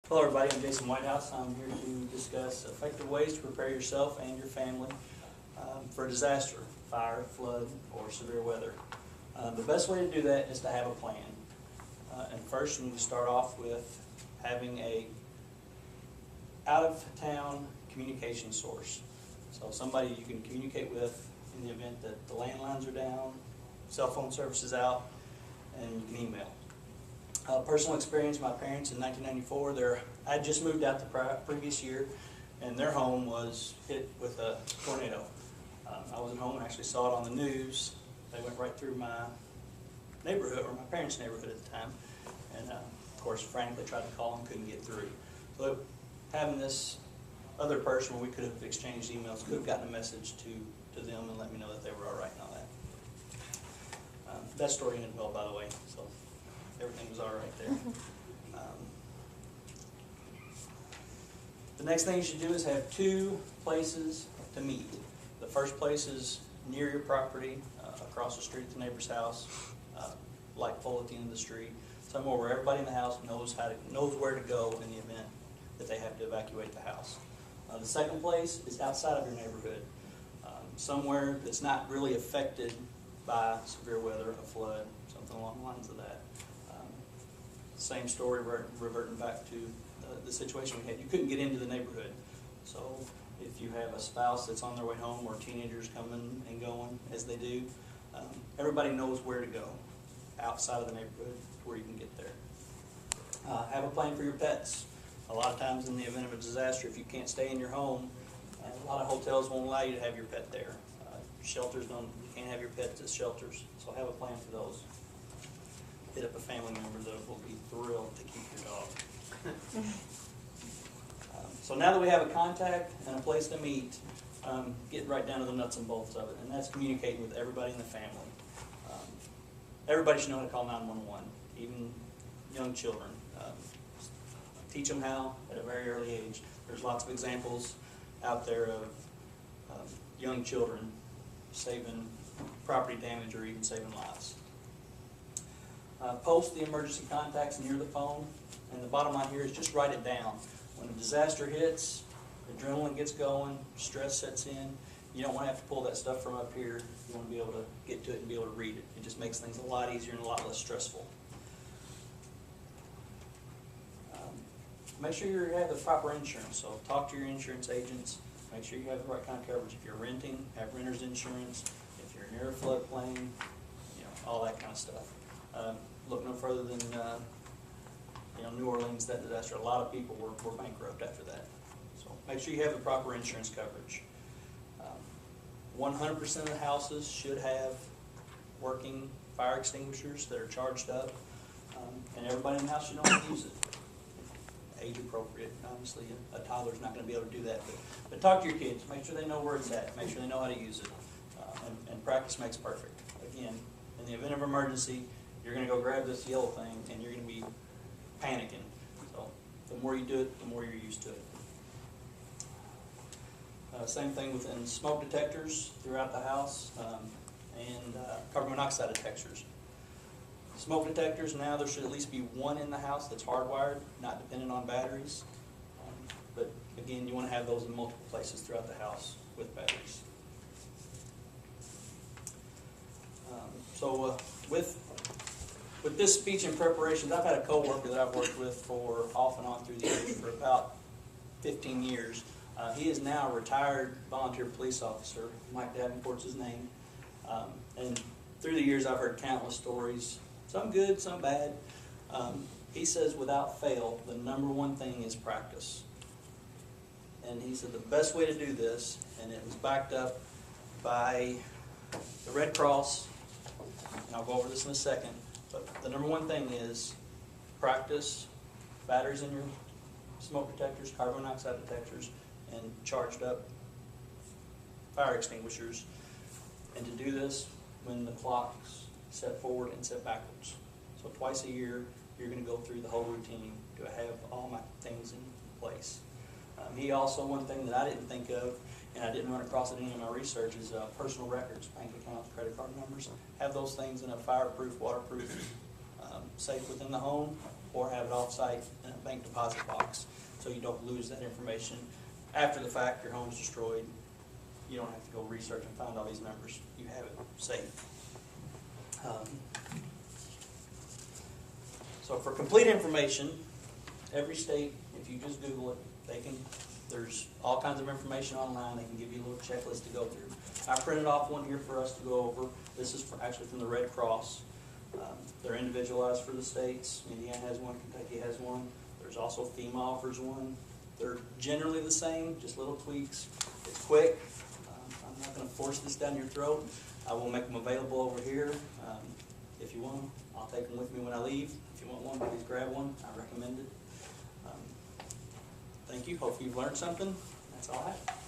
Hello everybody, I'm Jason Whitehouse. I'm here to discuss effective ways to prepare yourself and your family for a disaster, fire, flood, or severe weather. The best way to do that is to have a plan. And first you need to start off with having a out-of-town communication source. So somebody you can communicate with in the event that the landlines are down, cell phone service is out, and you can email. Personal experience, my parents in 1994, I had just moved out the previous year, and their home was hit with a tornado. I wasn't home and actually saw it on the news. They went right through my neighborhood, or my parents' neighborhood at the time, and of course frantically tried to call them, couldn't get through. So having this other person where we could have exchanged emails, could have gotten a message to them and let me know that they were all right and all that. That story ended well, by the way, so everything was all right there. The next thing you should do is have two places to meet. The first place is near your property, across the street at the neighbor's house, light pole at the end of the street, somewhere where everybody in the house knows where to go in the event that they have to evacuate the house. The second place is outside of your neighborhood, somewhere that's not really affected by severe weather, a flood, something along the lines of that. Same story, reverting back to the situation we had. You couldn't get into the neighborhood. So if you have a spouse that's on their way home or teenagers coming and going as they do, everybody knows where to go outside of the neighborhood to where you can get there. Have a plan for your pets. A lot of times in the event of a disaster, if you can't stay in your home, a lot of hotels won't allow you to have your pet there. Shelters you can't have your pets at shelters, so have a plan for those. Hit up a family member that will be thrilled to keep your dog. So now that we have a contact and a place to meet, get right down to the nuts and bolts of it, and that's communicating with everybody in the family. Everybody should know how to call 911, even young children. Teach them how at a very early age. There's lots of examples out there of young children saving property damage or even saving lives. Post the emergency contacts near the phone, and the bottom line here is just write it down. When a disaster hits, adrenaline gets going, stress sets in, you don't want to have to pull that stuff from up here. You want to be able to get to it and be able to read it. It just makes things a lot easier and a lot less stressful. Make sure you have the proper insurance, so talk to your insurance agents. Make sure you have the right kind of coverage. If you're renting, have renter's insurance. If you're near a floodplain, all that kind of stuff. Look no further than New Orleans, that disaster. A lot of people were bankrupt after that. So make sure you have the proper insurance coverage. 100% of the houses should have working fire extinguishers that are charged up, and everybody in the house should know how to use it. Age appropriate, obviously a toddler's not going to be able to do that, but talk to your kids. Make sure they know where it's at. Make sure they know how to use it, and practice makes perfect. Again, in the event of emergency, you're going to go grab this yellow thing and you're going to be panicking. So the more you do it, the more you're used to it. Same thing within smoke detectors throughout the house, and carbon monoxide detectors. Smoke detectors, now there should at least be one in the house that's hardwired, not dependent on batteries. But again, you want to have those in multiple places throughout the house with batteries. With this speech and preparations, I've had a coworker that I've worked with for off and on through the years for about 15 years. He is now a retired volunteer police officer. Mike Davenport's his name. And through the years, I've heard countless stories, some good, some bad. He says without fail, the number one thing is practice. And he said the best way to do this, and it was backed up by the Red Cross, and I'll go over this in a second, but the number one thing is practice, batteries in your smoke detectors, carbon monoxide detectors, and charged up fire extinguishers. And to do this when the clock's set forward and set backwards. So twice a year, you're going to go through the whole routine to have all my things in place. He also, one thing that I didn't think of, and I didn't run across it in any of my research, is personal records, bank accounts, credit card numbers. Have those things in a fireproof, waterproof safe within the home. or have it off-site in a bank deposit box, so you don't lose that information. After the fact, your home's destroyed, you don't have to go research and find all these numbers. You have it saved. So for complete information, every state, if you just Google it, there's all kinds of information online. They can give you a little checklist to go through. I printed off one here for us to go over. This is actually from the Red Cross. They're individualized for the states. Indiana has one, Kentucky has one. There's also FEMA offers one. They're generally the same, just little tweaks. It's quick. I'm not going to force this down your throat. I will make them available over here. If you want them, I'll take them with me when I leave. If you want one, please grab one. I recommend it. Thank you. Hopefully you've learned something. That's all I have.